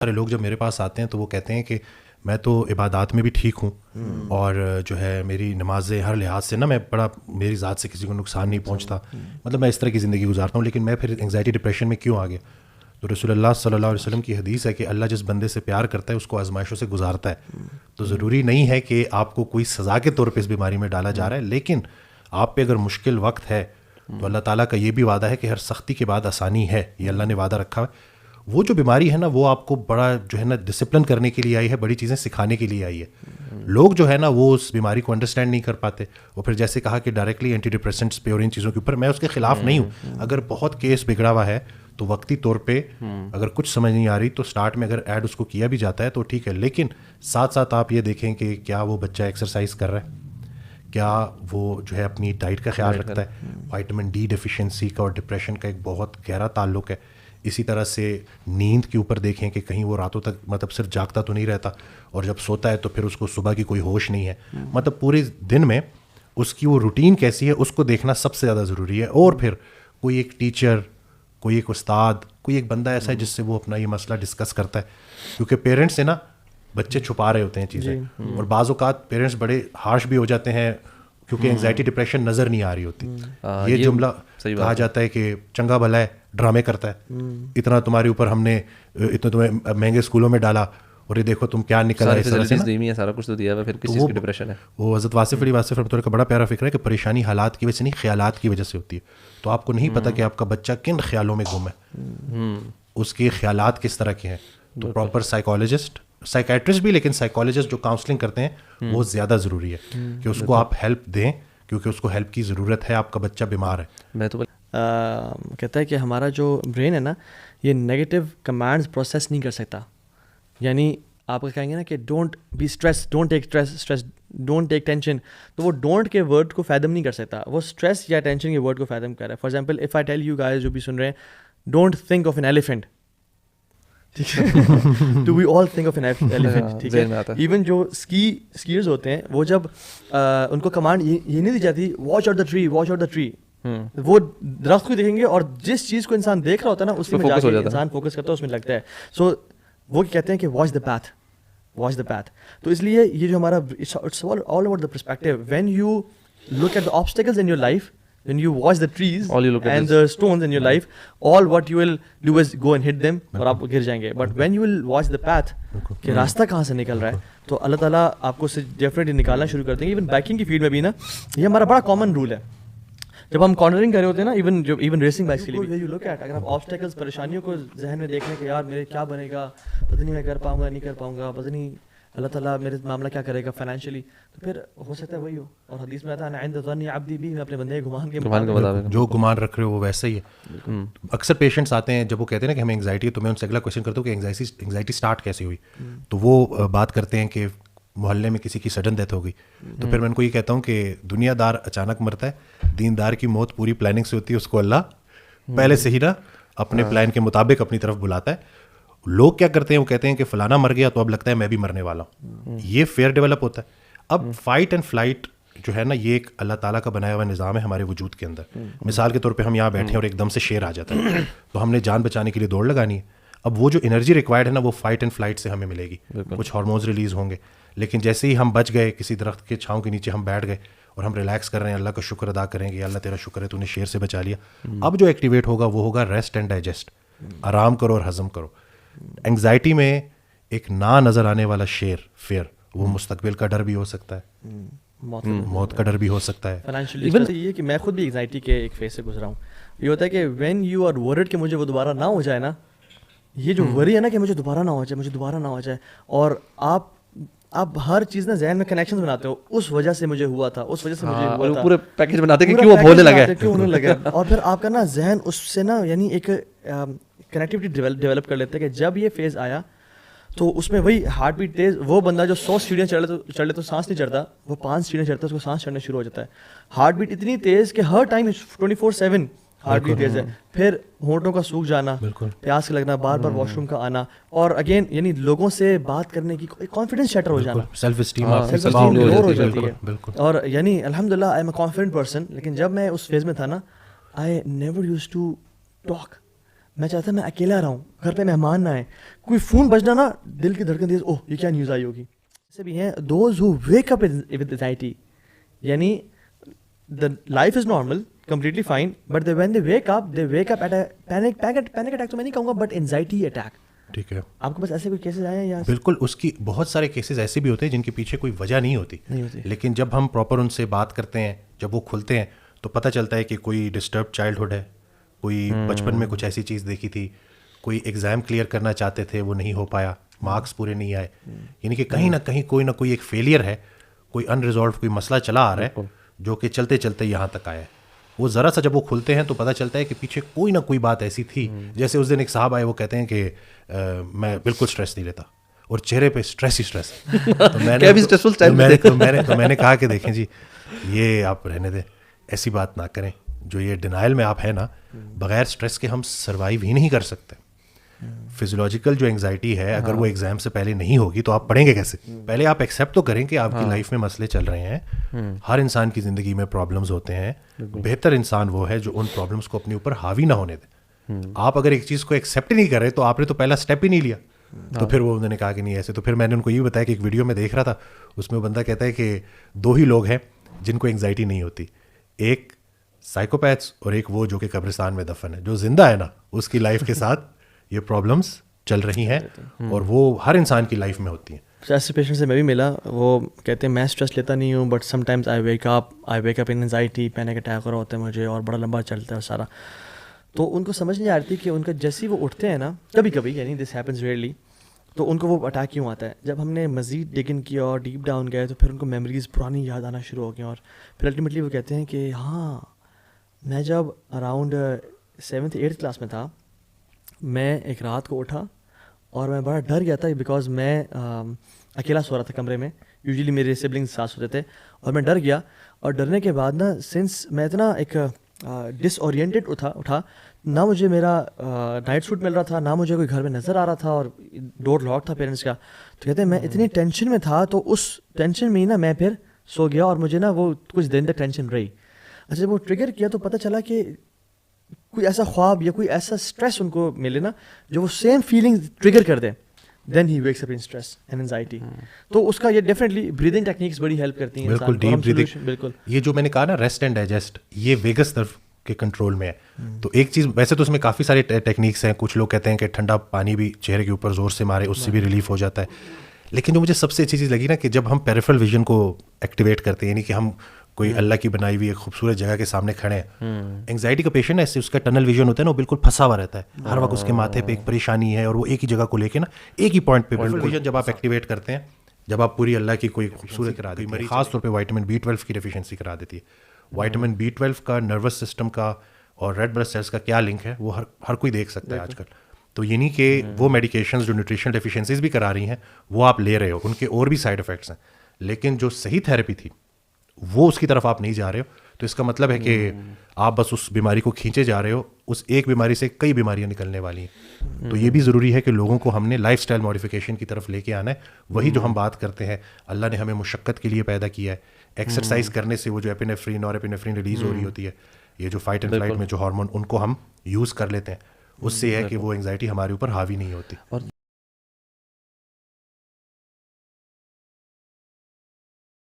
سارے لوگ جب میرے پاس آتے ہیں تو وہ کہتے ہیں کہ میں تو عبادات میں بھی ٹھیک ہوں اور جو ہے میری نمازیں ہر لحاظ سے نا میں بڑا میری ذات سے کسی کو نقصان نہیں پہنچتا, مطلب میں اس طرح کی زندگی گزارتا ہوں, لیکن میں پھر انگزائٹی ڈپریشن میں کیوں آ گیا؟ تو رسول اللہ صلی اللہ علیہ وسلم کی حدیث ہے کہ اللہ جس بندے سے پیار کرتا ہے اس کو آزمائشوں سے گزارتا ہے. تو ضروری نہیں ہے کہ آپ کو کوئی سزا کے طور پہ اس بیماری میں ڈالا جا رہا ہے, لیکن آپ پہ اگر مشکل وقت ہے تو اللہ تعالیٰ کا یہ بھی وعدہ ہے کہ ہر سختی کے بعد آسانی ہے, یہ اللہ نے وعدہ رکھا ہے. وہ جو بیماری ہے نا وہ آپ کو بڑا جو ہے نا ڈسپلن کرنے کے لیے آئی ہے, بڑی چیزیں سکھانے کے لیے آئی ہے. لوگ جو ہے نا وہ اس بیماری کو انڈرسٹینڈ نہیں کر پاتے. وہ پھر جیسے کہا کہ ڈائریکٹلی اینٹی ڈپریسنٹس پہ اور ان چیزوں کے اوپر میں اس کے خلاف نہیں ہوں. اگر بہت کیس بگڑا ہوا ہے تو وقتی طور پہ اگر کچھ سمجھ نہیں آ رہی تو سٹارٹ میں اگر ایڈ اس کو کیا بھی جاتا ہے تو ٹھیک ہے, لیکن ساتھ ساتھ آپ یہ دیکھیں کہ کیا وہ بچہ ایکسرسائز کر رہا ہے, کیا وہ جو ہے اپنی ڈائٹ کا خیال رکھتا ہے. وائٹامن ڈی ڈیفیشنسی کا اور ڈپریشن کا ایک بہت گہرا تعلق ہے. اسی طرح سے نیند کے اوپر دیکھیں کہ کہیں وہ راتوں تک مطلب صرف جاگتا تو نہیں رہتا اور جب سوتا ہے تو پھر اس کو صبح کی کوئی ہوش نہیں ہے. مطلب پورے دن میں اس کی وہ روٹین کیسی ہے اس کو دیکھنا سب سے زیادہ ضروری ہے. اور پھر کوئی ایک ٹیچر, کوئی ایک استاد, کوئی ایک بندہ ایسا ہے جس سے وہ اپنا یہ مسئلہ ڈسکس کرتا ہے, کیونکہ پیرنٹس سے نا بچے چھپا رہے ہوتے ہیں چیزیں اور بعض اوقات پیرنٹس بڑے ہارش بھی ہو جاتے ہیں کیونکہ انگزائٹی ڈپریشن نظر نہیں آ رہی ہوتی. یہ جملہ کہا جاتا ہے کہ چنگا بھلا ہے ڈرامے کرتا ہے, اتنا تمہارے اوپر ہم نے اتنا تمہیں مہنگے اسکولوں میں ڈالا اور یہ دیکھو تم کیا نکل رہے ہیں, سارا کچھ تو دیا ہے, پھر کس چیز کی ڈپریشن ہے. وہ حضرت واصف علی واصف رحمۃ اللہ کا بڑا پیارا فکر ہے کہ پریشانی حالات کی وجہ سے نہیں خیالات کی وجہ سے ہوتی ہے. تو آپ کو نہیں پتا کہ آپ کا بچہ کن خیالوں میں گم ہے, اس کے خیالات کس طرح کے ہیں. تو پراپر سائیکالوجسٹ, سائیکیٹرسٹ بھی, لیکن سائیکالوجسٹ جو کاؤنسلنگ کرتے ہیں وہ زیادہ ضروری ہے کہ اس کو آپ ہیلپ دیں کیونکہ اس کو ہیلپ کی ضرورت ہے, آپ کا بچہ بیمار ہے. میں تو کہتا ہے کہ ہمارا جو برین ہے نا یہ نیگیٹو کمانڈز پروسیس نہیں کر سکتا. یعنی آپ کہیں گے نا کہ don't be stress, don't take stress, don't take tension, تو وہ ڈونٹ کے ورڈ کو فیدم نہیں کر سکتا, وہ اسٹریس یا ٹینشن کے ورڈ کو فیدم کر رہا ہے. For example if I tell you guys جو بھی سن رہے ہیں, don't think of an elephant, ٹھیک ہے, do we all think of an elephant, ٹھیک ہے. ایون جو اسکیئرز ہوتے ہیں وہ جب ان کو کمانڈ یہ نہیں دی جاتی watch out the tree, watch out the tree, وہ درخت کو دیکھیں گے اور جس چیز کو انسان دیکھ رہا ہوتا ہے نا اس میں جا کے انسان فوکس کرتا ہے, اس میں لگتا ہے. سو وہ کہتے ہیں کہ watch the path, watch the path. تو اس لیے یہ جو ہمارا it's all about the perspective. When you look at the obstacles in your life, when you watch the trees and the stones in your life, all what you will do is go and hit them اور آپ گر جائیں گے. But when you will watch the path کہ راستہ کہاں سے نکل رہا ہے, تو اللہ تعالیٰ آپ کو اسے ڈیفینیٹلی نکالنا شروع کر دیں گے. ایون بائکنگ کی فیلڈ میں بھی نا یہ ہمارا بڑا کامن رول ہے. جب ہم کارنرنگ کر رہے ہوتے ہیں نا, ایون ریسنگ بائکس کے لیے, یو لک ایٹ, اگر آپ آبسٹیکلز پریشانیوں کو ذہن میں دیکھ لیں کہ یار میرے کیا بنے گا, پتہ نہیں میں کر پاؤں گا نہیں کر پاؤں گا, پتہ نہیں اللہ تعالیٰ میرے معاملہ کیا کرے گا فائنینشلی, تو پھر ہو سکتا ہے وہی ہو. اور حدیث میں آتا ہے عند ظن عبدی بھی, میں اپنے بندے گمان کے مطابق جو گمان رکھ رہے ہو وہ ویسا ہی ہے. اکثر پیشنٹس آتے ہیں جب وہ کہتے ہیں نا کہ ہمیں انگزائٹی ہے, تو میں ان سے اگلا کویشچن کرتا ہوں کہ انگزائٹی اسٹارٹ کیسے ہوئی. تو وہ بات کرتے ہیں کہ محلے میں کسی کی سڈن ڈیتھ ہو گئی. تو پھر میں ان کو یہ کہتا ہوں کہ دنیا دار اچانک مرتا ہے, دیندار کی موت پوری پلاننگ سے ہوتی ہے, اس کو اللہ پہلے سے ہی نا اپنے پلان کے مطابق اپنی طرف بلاتا ہے. لوگ کیا کرتے ہیں, وہ کہتے ہیں کہ فلانا مر گیا تو اب لگتا ہے میں بھی مرنے والا ہوں. یہ فیئر ڈیولپ ہوتا ہے. اب فائٹ اینڈ فلائٹ جو ہے نا یہ ایک اللہ تعالیٰ کا بنایا ہوا نظام ہے ہمارے وجود کے اندر. مثال کے طور پہ ہم یہاں بیٹھے ہیں اور ایک دم سے شیر آ جاتا ہے تو ہم نے جان بچانے کے لیے دوڑ لگانی ہے. اب وہ جو انرجی ریکوائرڈ ہے نا وہ فائٹ اینڈ فلائٹ سے ہمیں ملے گی, کچھ ہارمونز ریلیز ہوں گے. لیکن جیسے ہی ہم بچ گئے, کسی درخت کے چھاؤں کے نیچے ہم بیٹھ گئے اور ہم ریلیکس کر رہے ہیں, اللہ کا شکر ادا کریں گے, اللہ تیرا شکر ہے تو نے شیر سے بچا لیا. اب جو ایکٹیویٹ ہوگا وہ ہوگا ریسٹ اینڈ ڈائجسٹ, آرام کرو اور ہضم کرو. انگزائٹی میں ایک نہ نظر آنے والا شیر فیئر, وہ مستقبل کا ڈر بھی ہو سکتا ہے, موت کا ڈر بھی ہو سکتا ہے. ایون یہ کہ میں خود بھی انگزائٹی کے ایک فیز سے گزرا ہوں. یہ ہوتا ہے کہ وین یو آر ورڈ کہ مجھے وہ دوبارہ نہ ہو جائے نا, یہ جو وری ہے نا کہ مجھے دوبارہ نہ ہو جائے, مجھے دوبارہ نہ ہو جائے, اور آپ ہر چیز نا ذہن میں کنیکشن بناتے ہو, اس وجہ سے مجھے ہوا تھا, اس وجہ سے مجھے ہوا تھا, پورے پیکیج بناتے ہیں کہ کیوں ہونے لگا, اور پھر آپ کا نا ذہن اس سے نا یعنی ایک کنیکٹیوٹی ڈیولپ کر لیتے ہیں کہ جب یہ فیز آیا تو اس میں وہی ہارٹ بیٹ تیز. وہ بندہ جو 100 سیڑھیاں چڑھ لے تو سانس نہیں چڑھتا, وہ 5 سیڑھیاں چڑھتا ہے اس کو سانس چڑھنا شروع ہو جاتا ہے. ہارٹ بیٹ اتنی تیز کہ ہر ٹائم 24/7 ہارٹ بیٹ تیز ہے. پھر ہونٹوں کا سوکھ جانا, پیاس کا لگنا, بار بار واش روم کا آنا, اور اگین یعنی لوگوں سے بات کرنے کی کانفیڈنس شیٹر ہو جانا, سیلف اسٹیم لو ہو جاتی ہے. اور یعنی الحمدللہ I am a confident person. لیکن جب میں اس فیز میں تھا نا, I never use to talk, میں چاہتا میں اکیلا رہا ہوں, گھر پہ مہمان نہ آئے, کوئی فون بجنا نا دل کی دھڑکن تیز, اوہ یہ کیا نیوز آئی ہوگی. ایسے بھی ہیں those who wake up with anxiety, یعنی the life is normal, completely fine, but when they wake up at a panic attack تو میں نہیں کہوں گا, but anxiety attack. ٹھیک ہے, آپ کے پاس ایسے کوئی کیسز آئے ہیں یا؟ بالکل, اس کی بہت سارے کیسز ایسے بھی ہوتے ہیں جن کے پیچھے کوئی وجہ نہیں ہوتی, لیکن جب ہم پراپر ان سے بات کرتے ہیں, جب وہ کھلتے ہیں تو پتہ چلتا ہے کہ کوئی ڈسٹرب چائلڈہڈ ہے, کوئی بچپن میں کچھ ایسی چیز دیکھی تھی, کوئی ایگزام کلیئر کرنا چاہتے تھے وہ نہیں ہو پایا, مارکس پورے نہیں آئے, یعنی کہ کہیں نہ کہیں کوئی نہ کوئی ایک فیلئر ہے, کوئی انریزالوڈ کوئی مسئلہ چلا آ رہا ہے جو کہ چلتے چلتے یہاں تک آیا ہے. وہ ذرا سا جب وہ کھلتے ہیں تو پتہ چلتا ہے کہ پیچھے کوئی نہ کوئی بات ایسی تھی. جیسے اس دن ایک صاحب آئے, وہ کہتے ہیں کہ میں بالکل اسٹریس نہیں لیتا, اور چہرے پہ اسٹریس ہی اسٹریس. تو میں نے کہا کہ دیکھیں جی, یہ آپ رہنے دیں, ایسی بات نہ کریں. جو یہ ڈینائل میں آپ ہیں نا, بغیر اسٹریس کے ہم سروائیو ہی نہیں کر سکتے. فزیولوجیکل جو انگزائٹی ہے, اگر وہ ایگزام سے پہلے نہیں ہوگی تو آپ پڑھیں گے کیسے؟ پہلے آپ ایکسیپٹ تو کریں کہ آپ کی لائف میں مسئلے چل رہے ہیں, ہر انسان کی زندگی میں پرابلمز ہوتے ہیں. بہتر انسان وہ ہے جو ان پرابلمس کو اپنے اوپر حاوی نہ ہونے دے. آپ اگر ایک چیز کو ایکسیپٹ نہیں کر رہے تو آپ نے تو پہلا اسٹیپ ہی نہیں لیا. تو پھر وہ انہوں نے کہا کہ نہیں ایسے. تو پھر میں نے ان کو یہ بتایا کہ ایک ویڈیو میں دیکھ رہا تھا, اس میں وہ بندہ کہتا ہے کہ 2 ہی لوگ ہیں جن کو انگزائٹی نہیں ہوتی, ایک سائیکوپیتھس اور ایک وہ جو کہ قبرستان میں دفن ہے. جو زندہ ہے نا, اس کی لائف کے ساتھ یہ پرابلمس چل رہی ہیں, اور وہ ہر انسان کی لائف میں ہوتی ہیں. ایسے پیشنٹ سے میں بھی ملا, وہ کہتے ہیں میں اسٹریس لیتا نہیں ہوں, but sometimes I wake up in anxiety, panic attack ہو رہا ہوتا ہے مجھے, اور بڑا لمبا چلتا ہے سارا. تو ان کو سمجھ نہیں آ رہی تھی کہ ان کا جیسے وہ اٹھتے ہیں نا, کبھی کبھی, یعنی دس ہیپنز ریئرلی, تو ان کو وہ اٹیک کیوں آتا ہے. جب ہم نے مزید ڈگ ان کیا اور ڈیپ ڈاؤن گئے تو پھر ان کو میموریز پرانی یاد آنا شروع ہو گئیں, اور پھر الٹیمیٹلی وہ کہتے ہیں کہ ہاں میں جب اراؤنڈ 7th 8th کلاس میں تھا, میں ایک رات کو اٹھا اور میں بڑا ڈر گیا تھا, بیکاز میں اکیلا سو رہا تھا کمرے میں, یوزلی میرے سبلنگس ساتھ ہوتے تھے, اور میں ڈر گیا. اور ڈرنے کے بعد نا, سنس میں اتنا ایک ڈس اورینٹیڈ اٹھا, نہ مجھے میرا نائٹ سوٹ مل رہا تھا, نہ مجھے کوئی گھر میں نظر آ رہا تھا, اور ڈور لاک تھا پیرنٹس کا. تو کہتے ہیں میں اتنی ٹینشن میں تھا, تو اس ٹینشن میں ہی نا میں پھر سو گیا, اور مجھے نا وہ کچھ دن تک ٹینشن رہی. اچھا جب وہ ٹریگر کیا تو پتہ چلا کہ کوئی ایسا خواب یا کوئی ایسا اسٹریس ان کو ملے نا جو وہ سیم فیلنگ ٹریگر کر دے, دین ہی ویکس اپ ان اسٹریس اینڈ انزائٹی. تو اس کا یہ ڈیفینیٹلی بریدنگ ٹیکنیکس بڑی ہیلپ کرتی ہیں. بالکل ڈیپ بریدنگ, بالکل. یہ جو میں نے کہا نا ریسٹ اینڈ ڈائجسٹ, یہ ویگس نرو کے کنٹرول میں ہے. تو ایک چیز, ویسے تو اس میں کافی سارے ٹیکنیکس ہیں. کچھ لوگ کہتے ہیں کہ ٹھنڈا پانی بھی چہرے کے اوپر زور سے مارے, اس سے بھی ریلیف ہو جاتا ہے. لیکن جو مجھے سب سے اچھی چیز لگی نا, کہ جب ہم پیریفرل ویژن کو ایکٹیویٹ کرتے ہیں, یعنی کہ ہم کوئی اللہ کی بنائی ہوئی ایک خوبصورت جگہ کے سامنے کھڑے ہیں. انگزائٹی کا پیشنٹ ہے, اس کا ٹنل ویژن ہوتا ہے نا, وہ بالکل پھنسا ہوا رہتا ہے, ہر وقت اس کے ماتھے پہ ایک پریشانی ہے, اور وہ ایک ہی جگہ کو لے کے نا, ایک ہی پوائنٹ پہ. ویژن جب آپ ایکٹیویٹ کرتے ہیں, جب آپ پوری اللہ کی کوئی خوبصورت کرا دیتی ہے, خاص طور پہ وائٹامن B12 کی ڈیفیشنسی کرا دیتی ہے. وائٹامن B12 کا نروس سسٹم کا اور ریڈ بلڈ سیلس کا کیا لنک ہے, وہ ہر کوئی دیکھ سکتا ہے آج کل. تو یعنی کہ وہ میڈیکیشنز جو نیوٹریشنل ڈیفیشنسیز بھی کرا رہی ہیں, وہ آپ لے رہے ہو, ان کے اور بھی سائڈ افیکٹس ہیں, لیکن جو صحیح تھراپی تھی وہ اس کی طرف آپ نہیں جا رہے ہو. تو اس کا مطلب ہے کہ آپ بس اس بیماری کو کھینچے جا رہے ہو. اس ایک بیماری سے کئی بیماریاں نکلنے والی ہیں. تو یہ بھی ضروری ہے کہ لوگوں کو ہم نے لائف اسٹائل ماڈیفیکیشن کی طرف لے کے آنا ہے. وہی جو ہم بات کرتے ہیں, اللہ نے ہمیں مشقت کے لیے پیدا کیا ہے. ایکسرسائز کرنے سے وہ جو ایپینیفرین اور ایپینیفرین ریلیز ہو رہی ہوتی ہے, یہ جو فائٹ اینڈ فلائٹ میں جو ہارمون, ان کو ہم یوز کر لیتے ہیں. اس سے یہ ہے کہ وہ انگزائٹی ہمارے اوپر حاوی نہیں ہوتی.